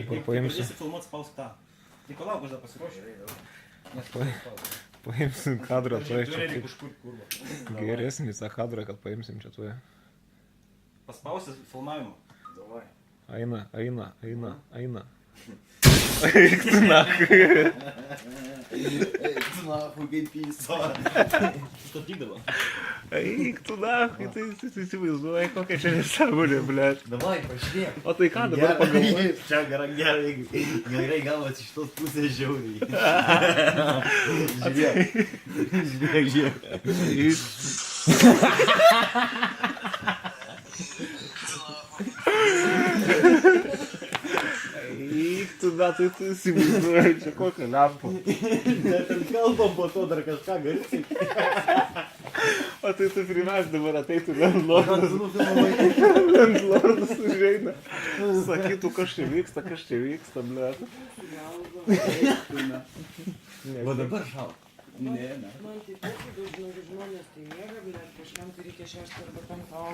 Dabar paimsiu. Pradėsi filmuot spaus tą. Nikolau, aš dar pasiruošiu. Paimsim kadrą, tuoj čia Turėlį kaip kažkur, kurva. geresnį tą kadrą, kad paimsim čia tuoj. Paspausis filmavimą. Давай. Eina. Eik tu nahui. Tu nahui kaip pyso. Šito pykdavo. Eik tu nahui, tai įsivaizduoji kokia čia nesąmonė, blėt. Davai, pažiūrėk. O tai ką dabar pagalvoji? Čia gerai gavot iš tos pusės žiauriai. Žiūrėk. Eik tu, bet tai tu įsivaizduoji čia kokią lempą. Net ant kalbą po to dar kažką garsiai. O tai tu primes dabar ateitų landlordas. Landlordas užeina. Sakytų, kas čia vyksta, blėt. Va dabar šau. Ne. Man tai tokių daug žmonės tai mėga, bet kažkam tai reikia 6 arba 5 valandą.